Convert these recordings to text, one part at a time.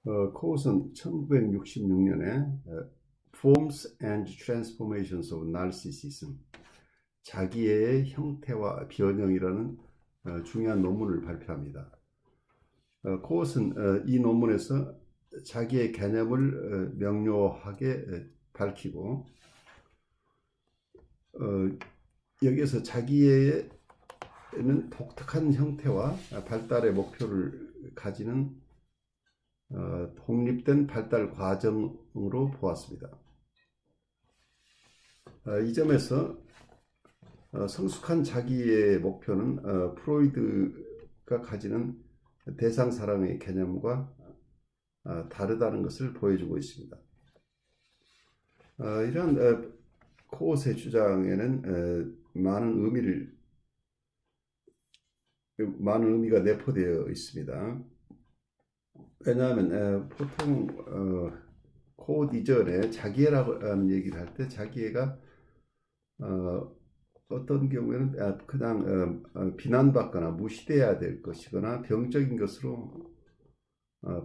코웃은 1966년에 Forms and Transformations of Narcissism, 자기애의 형태와 변형이라는 중요한 논문을 발표합니다. 코웃은 이 논문에서 자기의 개념을 명료하게 밝히고, 여기에서 자기애는 독특한 형태와 발달의 목표를 가지는 독립된 발달 과정으로 보았습니다. 이 점에서 성숙한 자기의 목표는 프로이드가 가지는 대상 사랑의 개념과 다르다는 것을 보여주고 있습니다. 이런 코웃의 주장에는 많은 의미가 내포되어 있습니다. 왜냐하면 보통 코웃 이전에 자기애라는 얘기를 할 때 자기애가 어떤 경우에는 그냥 비난받거나 무시돼야 될 것이거나 병적인 것으로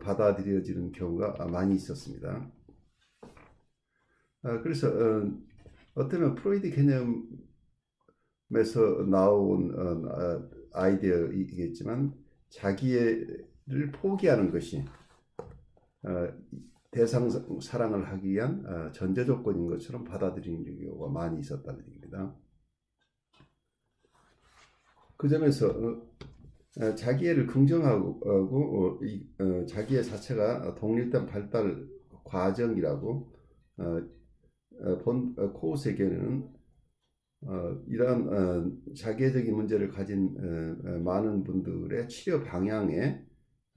받아들여지는 경우가 많이 있었습니다. 그래서 어쩌면 프로이드 개념에서 나온 아이디어이겠지만, 자기애를 포기하는 것이 대상 사랑을 하기 위한 전제 조건인 것처럼 받아들이는 경우가 많이 있었다는 얘기입니다. 그 점에서 자기애를 긍정하고 자기애 자체가 독립된 발달 과정이라고 본 코웃에게는 이러한 자기애적인 문제를 가진 많은 분들의 치료 방향에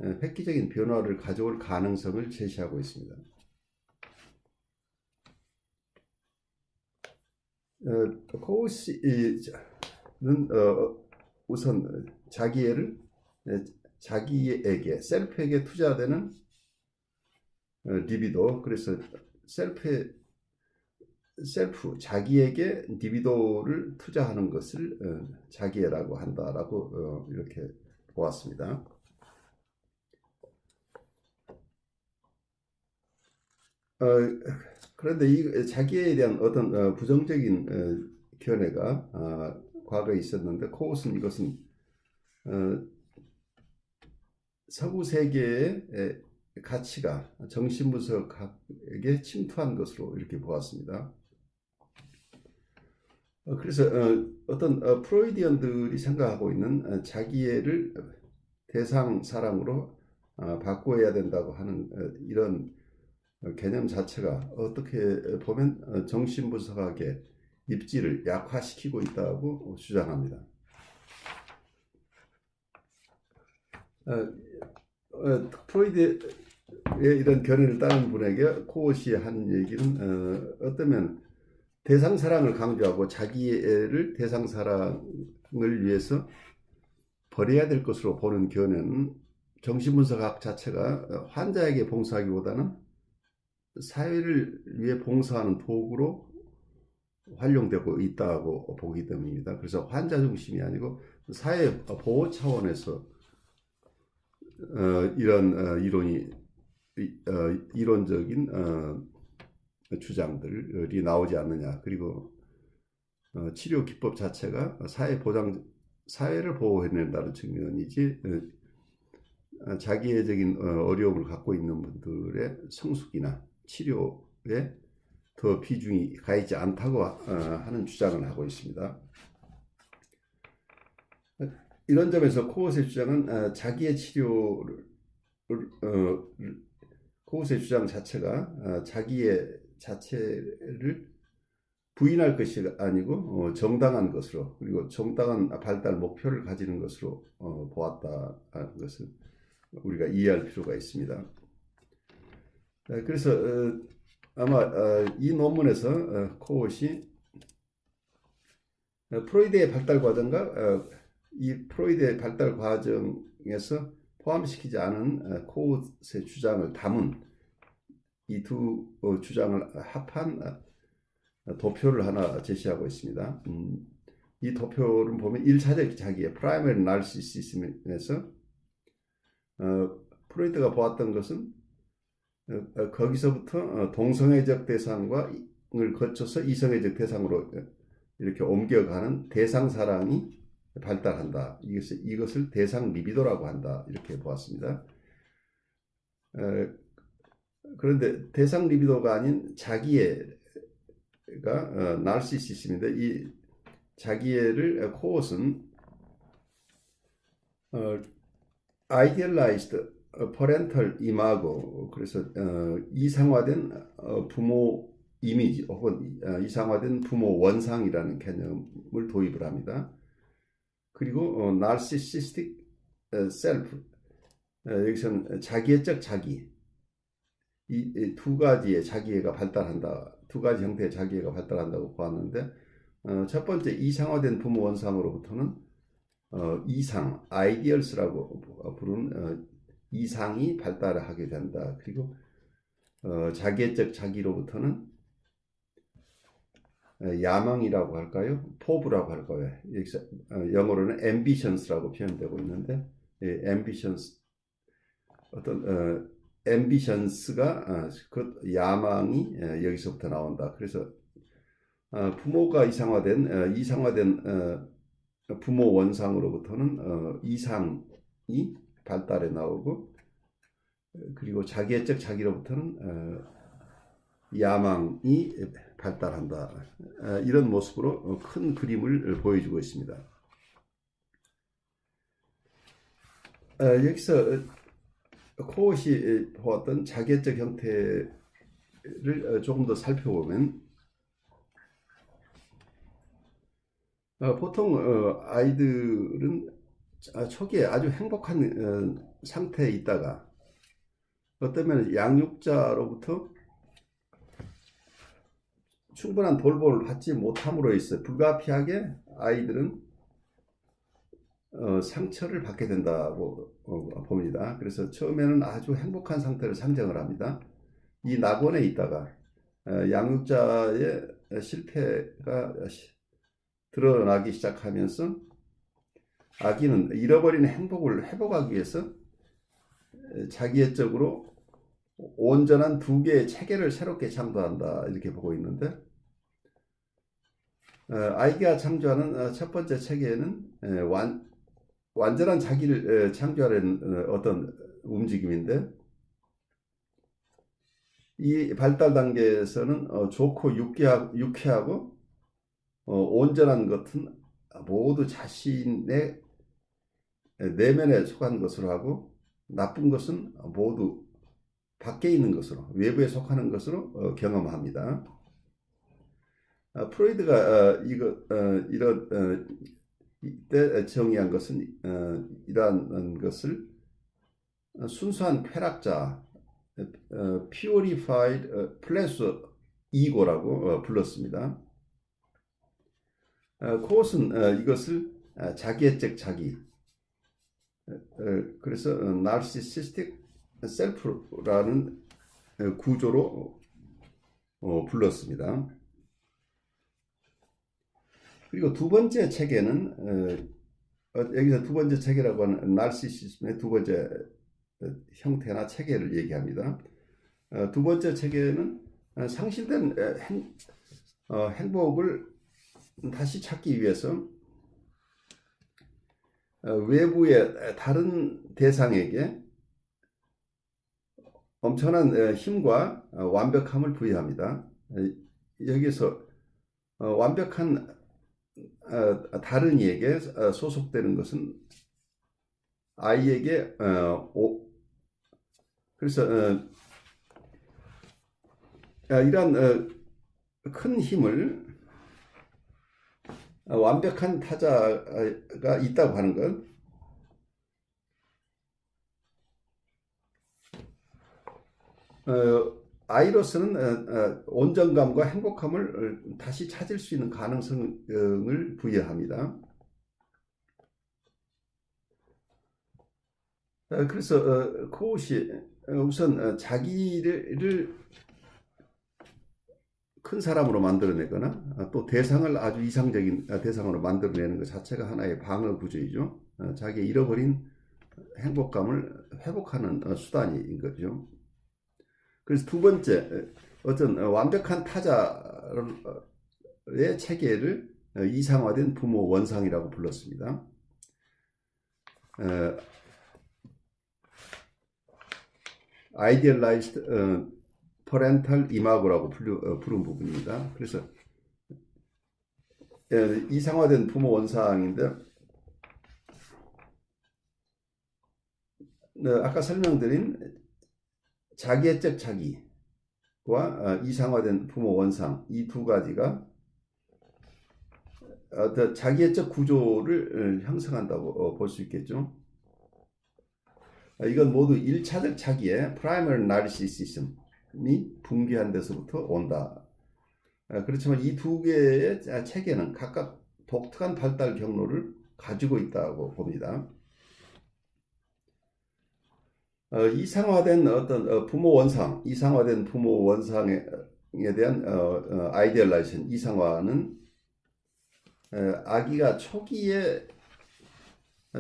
획기적인 변화를 가져올 가능성을 제시하고 있습니다. 코웃은 우선 자기에게, 셀프에게 투자되는 리비도, 그래서 자기에게 리비도를 투자하는 것을 자기애라고 한다라고 이렇게 보았습니다. 그런데 이 자기애에 대한 어떤 부정적인 견해가 과거에 있었는데, 코웃은 이것은 서구 세계의 가치가 정신분석학에게 침투한 것으로 이렇게 보았습니다. 그래서 어떤 프로이디언들이 생각하고 있는 자기애를 대상 사랑으로 바꿔야 된다고 하는 이런 개념 자체가 어떻게 보면 정신분석학의 입지를 약화시키고 있다고 주장합니다. 프로이드의 이런 견해를 따른 분에게 코웃이 한 얘기는 어쩌면 대상 사랑을 강조하고 자기애를 대상 사랑을 위해서 버려야 될 것으로 보는 견해는 정신분석학 자체가 환자에게 봉사하기보다는 사회를 위해 봉사하는 도구로 활용되고 있다고 보기 때문입니다. 그래서 환자 중심이 아니고 사회 보호 차원에서 이런 이론적인 주장들이 나오지 않느냐. 그리고 치료 기법 자체가 사회를 보호해낸다는 측면이지 자기애적인 어려움을 갖고 있는 분들의 성숙이나 치료에 더 비중이 가 있지 않다고 하는 주장을 하고 있습니다. 이런 점에서 코웃의 주장은 코웃의 주장 자체가 자기의 자체를 부인할 것이 아니고 정당한 것으로, 그리고 정당한 발달 목표를 가지는 것으로 보았다는 것을 우리가 이해할 필요가 있습니다. 그래서 아마 이 논문에서 코웃이 프로이드의 발달 과정과 이 프로이드의 발달 과정에서 포함시키지 않은 코웃의 주장을 담은 이 두 주장을 합한 도표를 하나 제시하고 있습니다. 이 도표를 보면 1차적 자기의 프라이머리 나르시시즘에서 프로이드가 보았던 것은 거기서부터 동성애적 대상과 을 거쳐서 이성애적 대상으로 이렇게 옮겨가는 대상 사랑이 발달한다. 이것을 대상 리비도라고 한다. 이렇게 보았습니다. 그런데 대상 리비도가 아닌 자기애가 나르시시즘인데, 이 자기애를 코엇은 idealized parental imago, 그래서 이상화된 부모 이미지 혹은 이상화된 부모 원상이라는 개념을 도입을 합니다. 그리고 narcissistic self, 여기서는 자기애적 자기, 이 두 가지의 자기애가 발달한다, 두 가지 형태의 자기애가 발달한다고 보았는데, 첫 번째 이상화된 부모 원상으로부터는 이상, 아이디얼스라고 부르는 이상이 발달하게 된다. 그리고 자기애적 자기로부터는 야망이라고 할까요? 포부라고 할까요? 여기서 영어로는 ambitions라고 표현되고 있는데, ambitions, 어떤 ambitions가 그 야망이 여기서부터 나온다. 그래서 부모가 이상화된 부모 원상으로부터는 이상이 발달해 나오고, 그리고 자기애적 자기로부터는 야망이 발달한다. 이런 모습으로 큰 그림을 보여주고 있습니다. 여기서 코엇이 보았던 자기애적 형태를 조금 더 살펴보면, 보통 아이들은 초기에 아주 행복한 상태에 있다가 어떤 면은 양육자로부터 충분한 돌봄을 받지 못함으로 있어 불가피하게 아이들은 상처를 받게 된다고 봅니다. 그래서 처음에는 아주 행복한 상태를 상정을 합니다. 이 낙원에 있다가 양육자의 실패가 드러나기 시작하면서 아기는 잃어버린 행복을 회복하기 위해서 자기애적으로 온전한 두 개의 체계를 새롭게 창조한다, 이렇게 보고 있는데, 아이가 창조하는 첫 번째 체계는 완전한 자기를 창조하려는 어떤 움직임인데, 이 발달 단계에서는 좋고 유쾌하고 온전한 것은 모두 자신의 내면에 속한 것으로 하고, 나쁜 것은 모두 밖에 있는 것으로, 외부에 속하는 것으로 경험합니다. 프로이드가 이때 정의한 것은 이러한 것을 순수한 쾌락자, purified pleasure ego라고 불렀습니다. 코엇은 이것을 자기애적 자기, 그래서 narcissistic self라는 구조로 불렀습니다. 그리고 두 번째 체계는 여기서 두 번째 체계라고 하는 나르시시즘의 두 번째 형태나 체계를 얘기합니다. 두 번째 체계는 상실된 행복을 다시 찾기 위해서 외부의 다른 대상에게 엄청난 힘과 완벽함을 부여합니다. 여기서 완벽한 다른 이에게 소속되는 것은 아이에게 그래서 이러한 큰 힘을 완벽한 타자가 있다고 하는 것, 아이로서는 온전감과 행복함을 다시 찾을 수 있는 가능성을 부여합니다. 그래서 코엇이 우선 자기를 큰 사람으로 만들어내거나 또 대상을 아주 이상적인 대상으로 만들어내는 것 자체가 하나의 방어 구조이죠. 자기의 잃어버린 행복감을 회복하는 수단인 거죠. 그래서 두 번째 어떤 완벽한 타자의 체계를 이상화된 부모 원상이라고 불렀습니다. idealized parental imago라고 부른 부분입니다. 그래서 이상화된 부모 원상인데 아까 설명드린 자기애적 자기와 이상화된 부모 원상 이 두 가지가 자기애적 구조를 형성한다고 볼 수 있겠죠. 이건 모두 1차적 자기의 primary narcissism이 붕괴한 데서부터 온다. 그렇지만 이 두 개의 체계는 각각 독특한 발달 경로를 가지고 있다고 봅니다. 이상화된 어떤 부모 원상, 이상화된 부모 원상에 대한 아이디얼라이션, 이상화는 아기가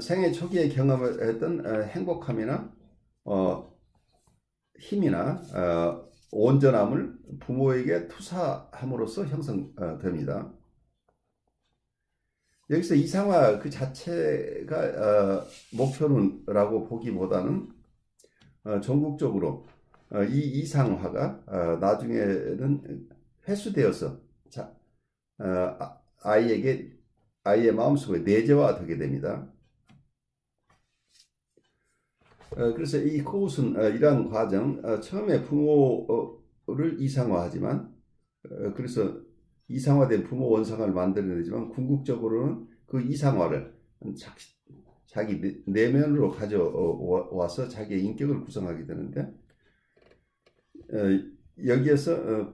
생애 초기에 경험했던 행복함이나 힘이나 온전함을 부모에게 투사함으로써 형성됩니다. 여기서 이상화 그 자체가 목표라고 보기보다는 전국적으로 이 이상화가 나중에는 회수되어서 아이의 마음속에 내재화되게 됩니다. 그래서 이 코웃은 이러한 과정, 처음에 부모를 이상화하지만 그래서 이상화된 부모 원상을 만들어내지만 궁극적으로는 그 이상화를 자기 내면으로 가져와서 자기의 인격을 구성하게 되는데 여기에서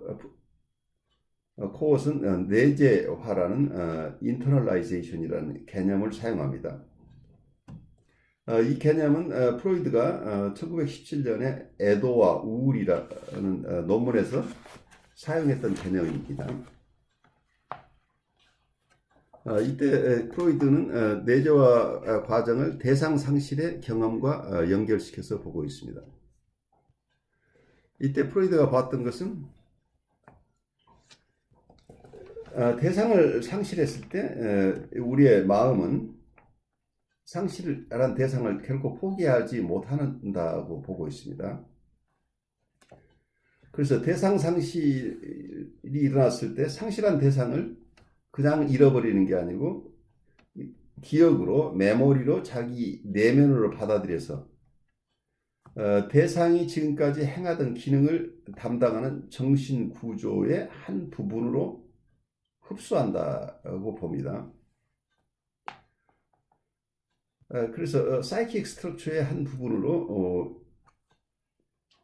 코웃은 내재화라는 internalization이라는 개념을 사용합니다. 이 개념은 프로이드가 1917년에 애도와 우울이라는 논문에서 사용했던 개념입니다. 이때 프로이드는 내재화 과정을 대상 상실의 경험과 연결시켜서 보고 있습니다. 이때 프로이드가 봤던 것은 대상을 상실했을 때 우리의 마음은 상실한 대상을 결코 포기하지 못한다고 보고 있습니다. 그래서 대상 상실이 일어났을 때 상실한 대상을 그냥 잃어버리는 게 아니고 기억으로, 메모리로 자기 내면으로 받아들여서 대상이 지금까지 행하던 기능을 담당하는 정신 구조의 한 부분으로 흡수한다고 봅니다. 그래서 사이킥 스트럭처의 한 부분으로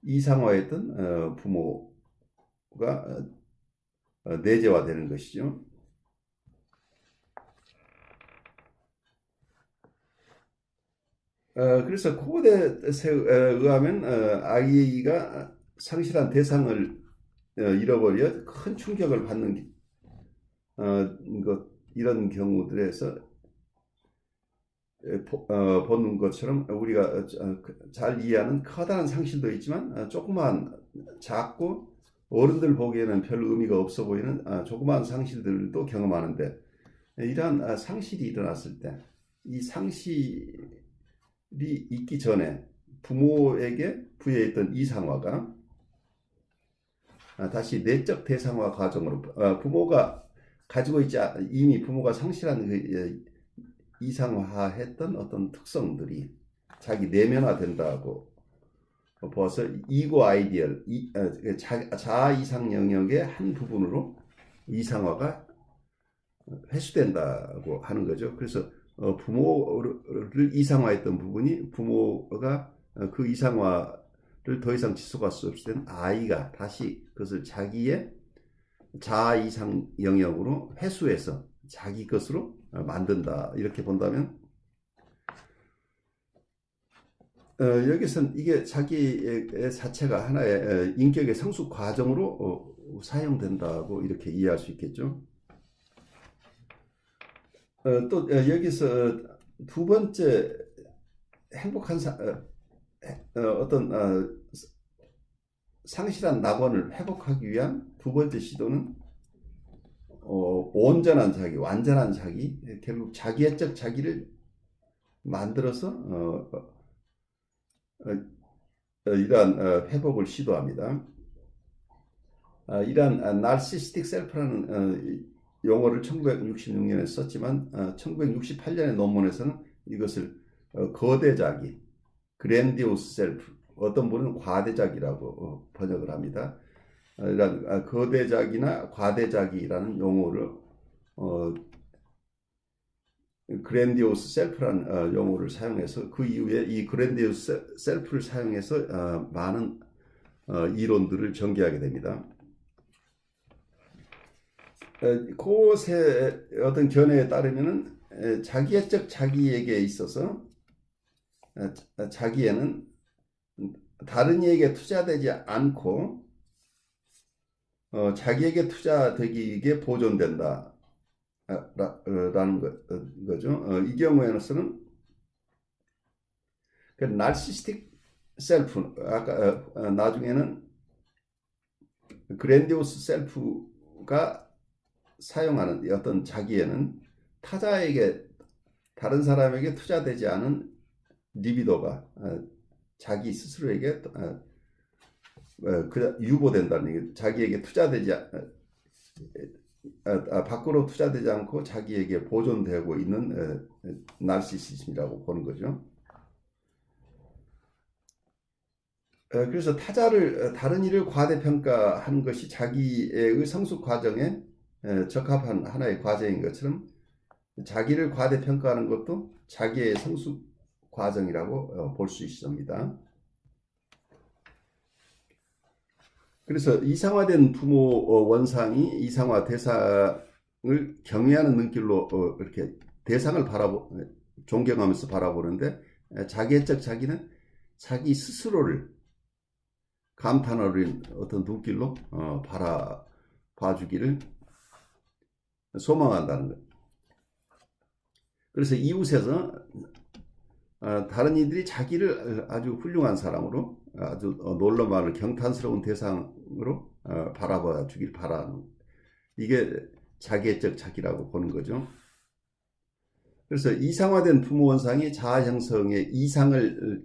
이상화했던 부모가 내재화되는 것이죠. 그래서 코드에 의하면 아이가 상실한 대상을 잃어버려 큰 충격을 받는 이런 경우들에서 보는 것처럼 우리가 잘 이해하는 커다란 상실도 있지만 조그만 작고 어른들 보기에는 별 의미가 없어 보이는 조그만 상실들도 경험하는데 이러한 상실이 일어났을 때 이 상실이 있기 전에 부모에게 부여했던 이상화가 다시 내적 대상화 과정으로 부모가 가지고 있지 이미 부모가 상실한 그 이상화했던 어떤 특성들이 자기 내면화된다고 보아서 이고 아이디얼 자아 이상 영역의 한 부분으로 이상화가 회수된다고 하는 거죠. 그래서 부모를 이상화했던 부분이 부모가 그 이상화를 더 이상 지속할 수 없을 때는 아이가 다시 그것을 자기의 자아 이상 영역으로 회수해서 자기 것으로 만든다. 이렇게 본다면 여기서는 이게 자기의 자체가 하나의 인격의 성숙 과정으로 사용된다고 이렇게 이해할 수 있겠죠. 또 여기서 두 번째 행복한 어떤 상실한 낙원을 회복하기 위한 두 번째 시도는 온전한 자기, 완전한 자기, 결국 자기애적 자기를 만들어서 이러한 회복을 시도합니다. 이러한 나르시스틱 셀프라는 용어를 1966년에 썼지만 1968년의 논문에서는 이것을 거대 자기, 그랜디오스 셀프, 어떤 분은 과대자기라고 번역을 합니다. 이런 거대자기나 과대자기라는 용어를 그랜디오스 셀프라는 용어를 사용해서 그 이후에 이 그랜디오스 셀프를 사용해서 많은 이론들을 전개하게 됩니다. 그것의 어떤 견해에 따르면은 자기애적 자기에게 있어서 자기에는 다른 이에게 투자되지 않고 자기에게 투자되기에 보존된다 라는 거죠. 이 경우에는 그 나르시스틱 셀프, 아까 나중에는 그랜디오스 셀프가 사용하는 어떤 자기에는 타자에게, 다른 사람에게 투자되지 않은 리비도가 자기 스스로에게 유보된다는 얘기, 자기에게 투자되지 밖으로 투자되지 않고 자기에게 보존되고 있는 나르시시즘이라고 보는 거죠. 그래서 타자를, 다른 이를 과대평가하는 것이 자기의 성숙 과정에 적합한 하나의 과정인 것처럼 자기를 과대평가하는 것도 자기의 성숙 과정이라고 볼 수 있습니다. 그래서 이상화된 부모 원상이 이상화 대상을 경외하는 눈길로 이렇게 대상을 존경하면서 바라보는데, 자기애적 자기는 자기 스스로를 감탄 어린 어떤 눈길로 봐주기를 소망한다는 것. 그래서 이웃에서 다른 이들이 자기를 아주 훌륭한 사람으로, 아주 놀라마를 경탄스러운 대상으로 바라봐 주길 바라는, 이게 자기애적 자기라고 보는 거죠. 그래서 이상화된 부모 원상이 자아 형성의 이상을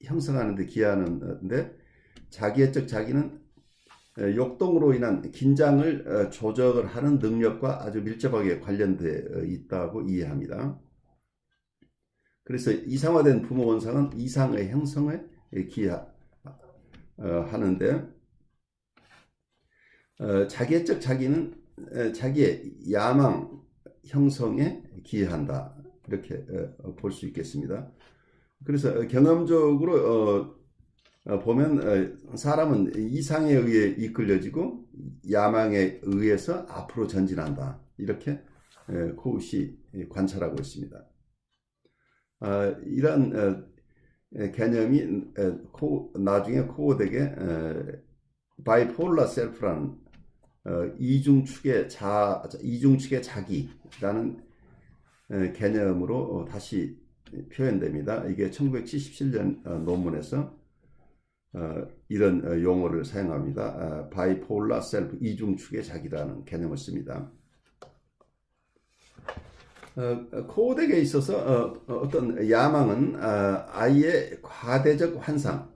형성하는 데 기여하는데, 자기애적 자기는 욕동으로 인한 긴장을 조절을 하는 능력과 아주 밀접하게 관련되어 있다고 이해합니다. 그래서 이상화된 부모 원상은 이상의 형성에 기여하는데, 자기애적 자기는 자기의 야망 형성에 기여한다, 이렇게 볼 수 있겠습니다. 그래서 경험적으로 보면 사람은 이상에 의해 이끌려지고 야망에 의해서 앞으로 전진한다, 이렇게 코웃이 관찰하고 있습니다. 이런 개념이 나중에 코웃에게 바이폴라 셀프라는 이중축의 자기라는 개념으로 다시 표현됩니다. 이게 1977년 논문에서 이런 용어를 사용합니다. 바이폴라 셀프, 이중축의 자기라는 개념을 씁니다. 코웃에게 있어서 어떤 야망은 아이의 과대적 환상,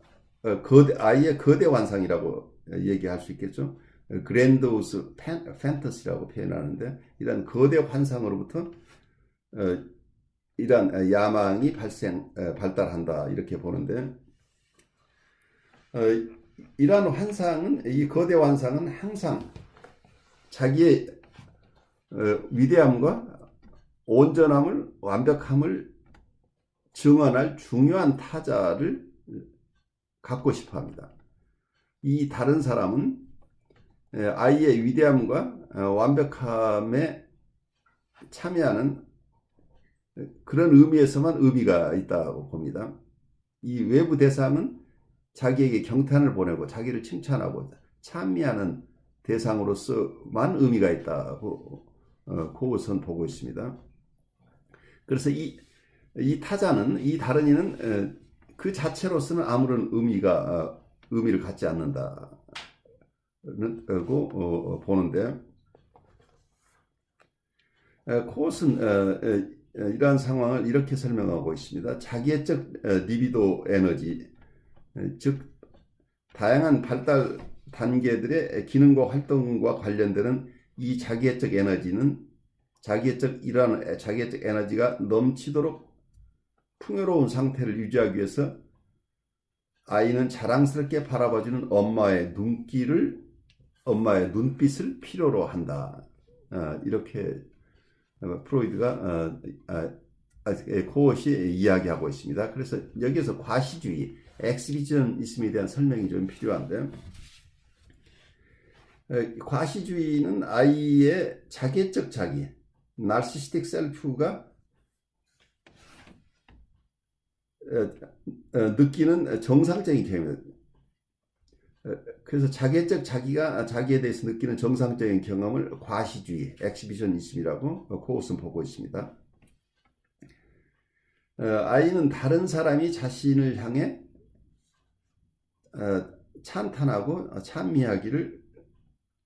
아이의 거대 환상이라고 얘기할 수 있겠죠. 그랜드우스 팬터시라고 표현하는데, 이런 거대 환상으로부터 이런 야망이 발달한다, 이렇게 보는데, 이러한 환상은, 이 거대 환상은 항상 자기의 위대함과 온전함을, 완벽함을 증언할 중요한 타자를 갖고 싶어 합니다. 이 다른 사람은 아이의 위대함과 완벽함에 참여하는 그런 의미에서만 의미가 있다고 봅니다. 이 외부 대상은 자기에게 경탄을 보내고 자기를 칭찬하고 찬미하는 대상으로서만 의미가 있다고 코웃은 보고 있습니다. 그래서 이 타자는, 이 다른 이는 그 자체로서는 아무런 의미를 갖지 않는다고 보는데, 코엇은 이러한 상황을 이렇게 설명하고 있습니다. 자기애적 리비도 에너지, 즉 다양한 발달 단계들의 기능과 활동과 관련되는 이 자기애적 에너지는 이러한 자기애적 에너지가 넘치도록 풍요로운 상태를 유지하기 위해서 아이는 자랑스럽게 바라봐주는 엄마의 눈빛을 필요로 한다. 이렇게 프로이드가 코엇이 이야기하고 있습니다. 그래서 여기에서 과시주의, 엑스비저니즘에 대한 설명이 좀 필요한데, 과시주의는 아이의 자기애적 자기, 나르시스틱 셀프가 느끼는 정상적인 경험입니다. 그래서 자기애적 자기가 자기에 대해서 느끼는 정상적인 경험을 과시주의, 엑시비저니즘이라고 코엇은 보고 있습니다. 아이는 다른 사람이 자신을 향해 찬탄하고 찬미하기를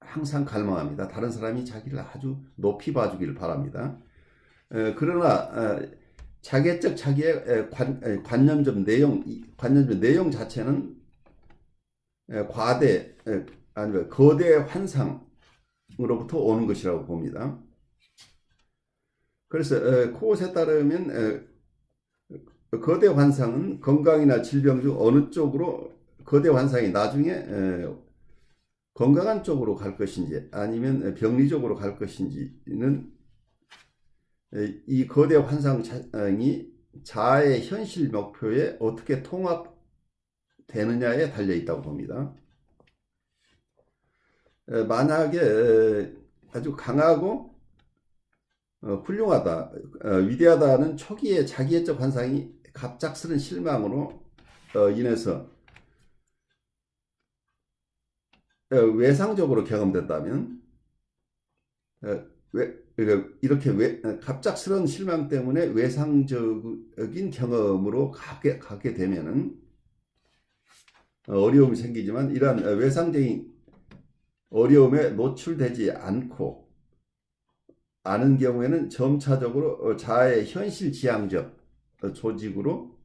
항상 갈망합니다. 다른 사람이 자기를 아주 높이 봐주기를 바랍니다. 그러나 자기애적 자기의 관념적 내용 자체는 거대 환상으로부터 오는 것이라고 봅니다. 그래서 코엇에 따르면 거대 환상은 건강이나 질병 중 어느 쪽으로 거대 환상이 나중에 건강한 쪽으로 갈 것인지 아니면 병리적으로 갈 것인지는 이 거대 환상이 자아의 현실 목표에 어떻게 통합되느냐에 달려 있다고 봅니다. 만약에 아주 강하고 훌륭하다, 위대하다는 초기의 자기애적 환상이 갑작스런 실망으로 인해서 외상적으로 경험된다면, 이렇게 갑작스러운 실망 때문에 외상적인 경험으로 가게 되면은 어려움이 생기지만, 이러한 외상적인 어려움에 노출되지 않은 경우에는 점차적으로 자아의 현실 지향적 조직으로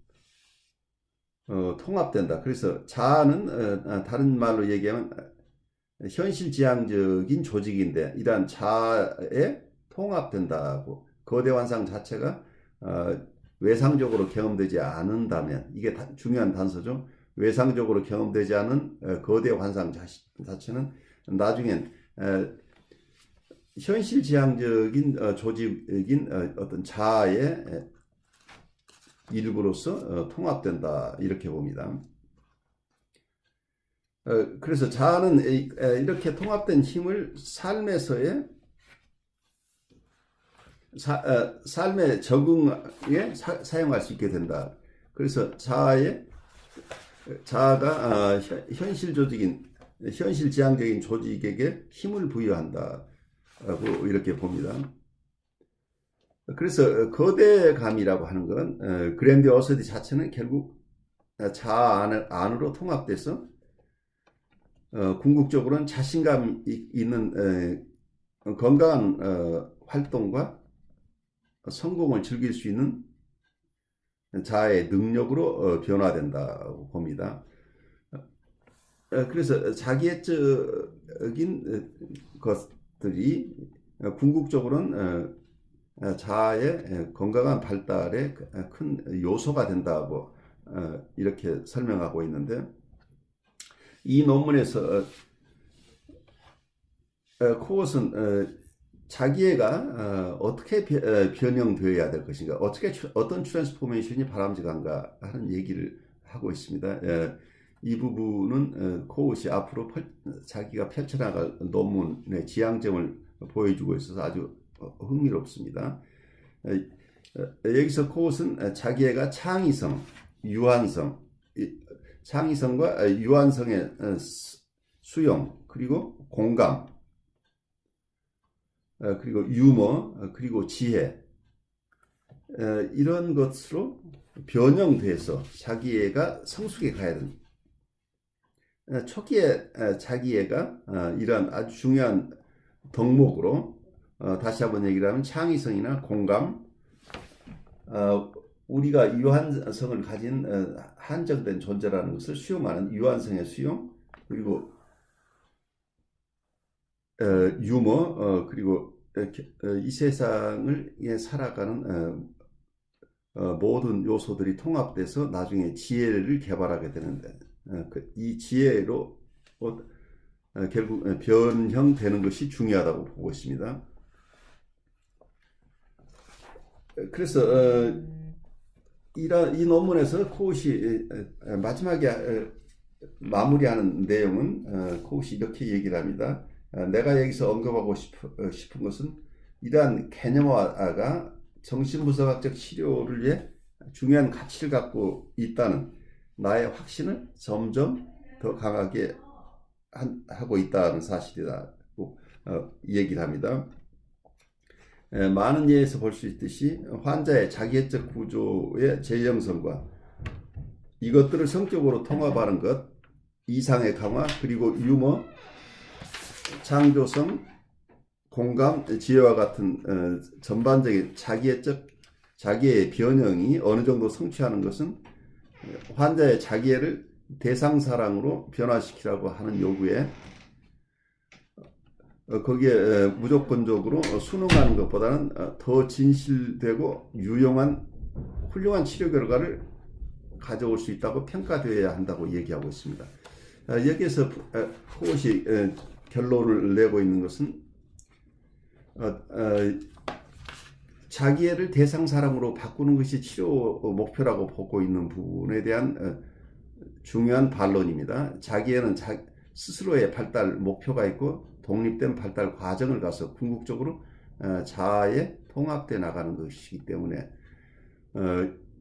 통합된다. 그래서 자아는 다른 말로 얘기하면 현실 지향적인 조직인데, 이러한 자아에 통합된다고, 거대 환상 자체가 외상적으로 경험되지 않는다면, 이게 중요한 단서죠. 외상적으로 경험되지 않은 거대 환상 자체는 나중엔 현실 지향적인 조직인 어떤 자아의 일부로서 통합된다, 이렇게 봅니다. 그래서 자아는 이렇게 통합된 힘을 삶에서의 삶의 적응에 사용할 수 있게 된다. 그래서 자아가 현실 지향적인 조직에게 힘을 부여한다고 이렇게 봅니다. 그래서 거대감이라고 하는 건 그랜디오시티 자체는 결국 자아 안으로 통합돼서 궁극적으로는 자신감 있는 건강한 활동과 성공을 즐길 수 있는 자아의 능력으로 변화된다고 봅니다. 그래서 자기애적인 것들이 궁극적으로는 자아의 건강한 발달에 큰 요소가 된다고 이렇게 설명하고 있는데, 이 논문에서 코엇은 자기애가 어떻게 변형되어야 될 것인가, 어떤 트랜스포메이션이 바람직한가 하는 얘기를 하고 있습니다. 이 부분은 코엇이 앞으로 자기가 펼쳐나갈 논문의 지향점을 보여주고 있어서 아주 흥미롭습니다. 여기서 코엇은 자기애가 창의성, 창의성과 유한성의 수용, 그리고 공감, 그리고 유머, 그리고 지혜, 이런 것으로 변형돼서 자기애가 성숙해 가야 됩니다. 초기에 자기애가 이러한 아주 중요한 덕목으로 다시 한번 얘기를 하면 창의성이나 공감, 우리가 유한성을 가진 한정된 존재라는 것을 수용하는 유한성의 수용, 그리고 유머, 그리고 이 세상을 살아가는 모든 요소들이 통합돼서 나중에 지혜를 개발하게 되는데, 이 지혜로 결국 변형되는 것이 중요하다고 보고 있습니다. 그래서 이 논문에서 코웃이 마지막에 마무리하는 내용은 코웃이 이렇게 얘기를 합니다. 내가 여기서 언급하고 싶은 것은 이러한 개념화가 정신분석학적 치료를 위해 중요한 가치를 갖고 있다는 나의 확신을 점점 더 강하게 하고 있다는 사실이라고 얘기를 합니다. 많은 예에서 볼 수 있듯이 환자의 자기애적 구조의 재형성과 이것들을 성격으로 통합하는 것, 이상의 강화, 그리고 유머, 창조성, 공감, 지혜와 같은 전반적인 자기의 변형이 어느 정도 성취하는 것은 환자의 자기애를 대상사랑으로 변화시키라고 하는 요구에 거기에 무조건적으로 순응하는 것보다는 더 진실되고 유용한 훌륭한 치료 결과를 가져올 수 있다고 평가되어야 한다고 얘기하고 있습니다. 여기에서 코웃이 결론을 내고 있는 것은 자기애를 대상사랑으로 바꾸는 것이 치료 목표라고 보고 있는 부분에 대한 중요한 반론입니다. 자기애는 스스로의 발달 목표가 있고 독립된 발달 과정을 가서 궁극적으로 자아에 통합돼 나가는 것이기 때문에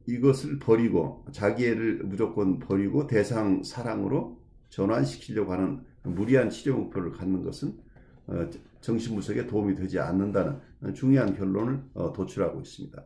이것을 버리고 자기애를 무조건 버리고 대상 사랑으로 전환시키려고 하는 무리한 치료 목표를 갖는 것은 정신분석에 도움이 되지 않는다는 중요한 결론을 도출하고 있습니다.